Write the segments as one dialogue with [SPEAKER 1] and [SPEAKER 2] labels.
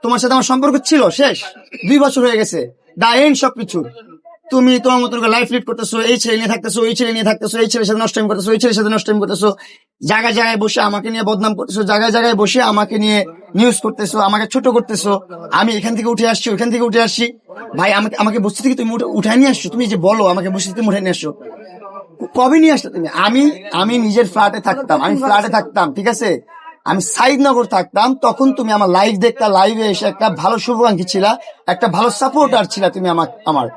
[SPEAKER 1] তোমার সাথে আমার সম্পর্ক ছিল শেষ, 2 বছর হয়ে গেছে, দা এন্ড সবকিছু। তুমি তোমার মতো লাইফ লিড করতেছো, এই ছেলে নিয়ে থাকতেছো, ওই ছেলে নিয়ে থাকতেছো, এই ছেলের সাথে নষ্ট করতেছো, ওই ছেলের সাথে নষ্ট করতেছো, জায়গায় জায়গায় বসে আমাকে নিয়ে বদনাম করতেছো, জায়গায় জায়গায় বসে আমাকে নিয়ে নিউজ করতেছো, আমাকে ছোট করতেছো। আমি এখান থেকে উঠে আসছি, ওইখান থেকে উঠে আসছি। ভাই আমাকে বসতে থেকে তুমি উঠায় নিয়ে আসছো, তুমি যে বলো আমাকে বসতে তুমি উঠায় নিয়ে আসছো, কবে নিয়ে আসছো তুমি? আমি নিজের ফ্ল্যাটে থাকতাম, ঠিক আছে, আমি সাইদনগর থাকতাম, তখন তুমি আমার লাইভ দেখতা, লাইভে এসে একটা ভালো শুভাকাঙ্ক্ষী ছিলা, একটা ভালো সাপোর্টার ছিলা তুমি আমার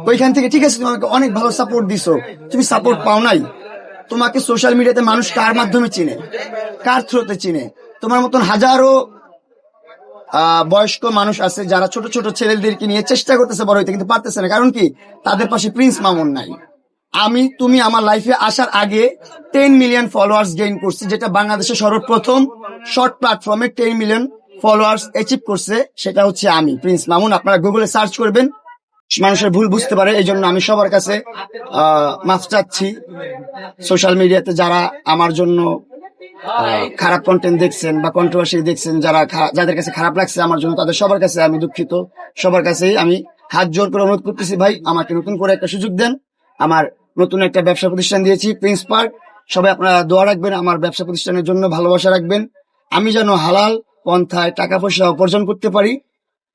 [SPEAKER 1] ওইখান থেকে, ঠিক আছে, তুমি আমাকে অনেক ভালো সাপোর্ট দিছো। তুমি সাপোর্ট পাও নাই। তোমাকে সোশ্যাল মিডিয়াতে মানুষ কার মাধ্যমে চিনে, কার থ্রুতে চিনে? তোমার মতন হাজারো বয়স্ক মানুষ আছে যারা ছোট ছোট ছেলেদেরকে নিয়ে চেষ্টা করতেছে বড় হইতে, কিন্তু পারতেছে না। কারণ কি? তাদের পাশে প্রিন্স মামুন নাই। তুমি আমার লাইফে আসার আগে 10 মিলিয়ন ফলোয়ার্স গেইন করছি, যেটা বাংলাদেশের সর্বপ্রথম শর্ট প্ল্যাটফর্মে 10 মিলিয়ন ফলোয়ার্স অ্যাচিভ করছে, সেটা হচ্ছে আমি, প্রিন্স মামুন। আপনারা গুগলে সার্চ করবেন, মানুষের ভুল বুঝতে পারে, এই জন্য আমি সবার কাছে মাফ চাচ্ছি। সোশ্যাল মিডিয়াতে যারা আমার জন্য খারাপ কন্টেন্ট দেখছেন বা কন্ট্রোভার্সি দেখছেন, যাদের কাছে খারাপ লাগছে আমার জন্য, তাদের সবার কাছে আমি দুঃখিত। সবার কাছেই আমি হাত জোর করে অনুরোধ করতেছি, ভাই আমাকে নতুন করে একটা সুযোগ দেন। আমার নতুন একটা ব্যবসা প্রতিষ্ঠান দিয়েছি, প্রিন্স পার্ক। সবাই আপনারা দোয়া রাখবেন আমার ব্যবসা প্রতিষ্ঠানের জন্য, ভালোবাসা রাখবেন। আমি যেন হালাল পন্থায় টাকা পয়সা উপার্জন করতে পারি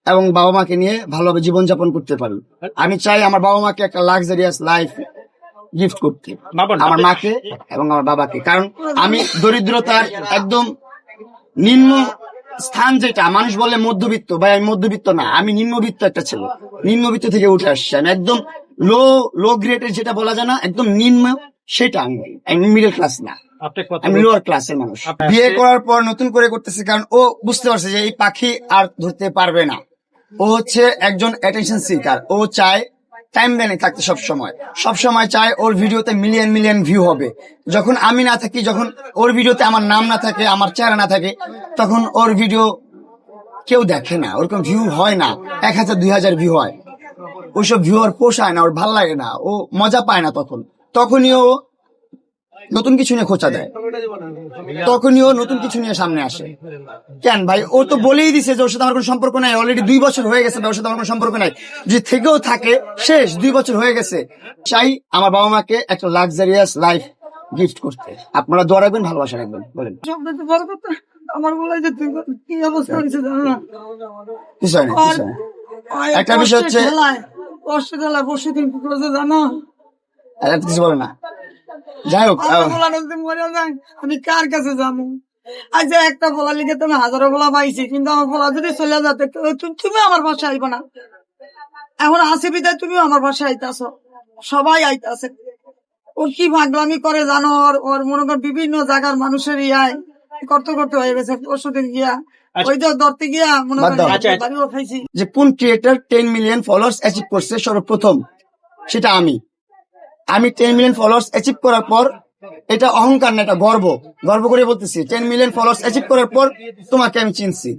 [SPEAKER 1] এবং বাবা মাকে নিয়ে ভালোভাবে জীবনযাপন করতে পারি। আমি চাই আমার বাবা মাকে একটা লাক্সারিয়াস লাইফ গিফট করতে, আমার মাকে এবং আমার বাবাকে। কারণ আমি দরিদ্রতার একদম নিম্ন স্থান, যেটা মানুষ বলে মধ্যবিত্ত, ভাই আমি মধ্যবিত্ত না, আমি নিম্নবিত্ত একটা ছেলে, নিম্নবিত্ত থেকে উঠে আসছি। আমি একদম লো গ্রেডের, যেটা বলা যায় না, একদম নিম্ন, সেটা আমি মিডল ক্লাস না, আমি লোয়ার ক্লাসের মানুষ। বিয়ে করার পর নতুন করে করতেছে, কারণ ও বুঝতে পারছে যে এই পাখি আর ধরতে পারবে না। ও হচ্ছে একজন অ্যাটেনশন সিকার। ও চায় টাইম লাইনে থাকতে, সবসময় চায় ওর ভিডিওতে মিলিয়ন মিলিয়ন ভিউ হবে। যখন আমি না থাকি, যখন ওর ভিডিওতে আমার নাম না থাকে, আমার চেহারা না থাকে, তখন ওর ভিডিও কেউ দেখে না, ওরকম ভিউ হয় না, 1000 2000 ভিউ হয়। ওইসব ভিউ আর পোষায় না, ওর ভাল লাগে না, ও মজা পায় না। তখনই ও নতুন কিছু নিয়ে খোঁচা দেয়, তখনই ও নতুন কিছু নিয়ে সামনে আসে। কেন ভাই? ও তো বলেই দিছে যে ওর সাথে আমার কোনো সম্পর্ক নাই, অলরেডি 2 বছর হয়ে গেছে, ওর সাথে আমার কোনো সম্পর্ক নাই। যদি থেকেও থাকে, শেষ, 2 বছর হয়ে গেছে। চাই আমার বাবা মাকে একটা লাক্সারিয়াস লাইফ গিফট করতে। আপনারা দোয়া রাখবেন, ভালোবাসা রাখবেন। বলেন।
[SPEAKER 2] আমার বলে যে তুই কি অবস্থা হয়েছে জানো না?
[SPEAKER 1] কিছু হয় না। একটা বিষয় হচ্ছে
[SPEAKER 2] পরশু দিন কি করেছে জানো?
[SPEAKER 1] কিছু বলে না, যাই হোক,
[SPEAKER 2] আমি কার কাছে যাবো? আজ একটা বলা লিখে তুমি হাজারো বলা পাইছি, কিন্তু আমার বলা যদি চলে যাতে তুমি আমার বাসায় আইবা না। এখন আসে বিদায় তুমিও আমার বাসায় আইতাছো, সবাই আইতাছে। ওর কি ভাগলামি করে জানো? ওর মনে কর বিভিন্ন জায়গার মানুষের ইয়ায় করতে হয়ে গেছে। পরশুদিন গিয়া ওই যে ধরতে গিয়া মনে করেন খাইছি।
[SPEAKER 1] যে কোন ক্রিয়েটর 10 মিলিয়ন ফলোয়ার্স অ্যাচিভ করছে সর্বপ্রথম, সেটা আমি 10 মিলিয়ন ফলোয়ার্স অ্যাচিভ করার পর, এটা অহংকার না, এটা গর্ব করে বলতেছি। 10 মিলিয়ন ফলোয়ার্স অ্যাচিভ করার পর তোমাকে আমি চিনছি,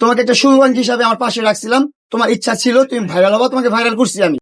[SPEAKER 1] তোমাকে একটা শুভাকাঙ্ক্ষী হিসাবে আমার পাশে রাখছিলাম। তোমার ইচ্ছা ছিল তুমি ভাইরাল হবা, তোমাকে ভাইরাল করছি আমি।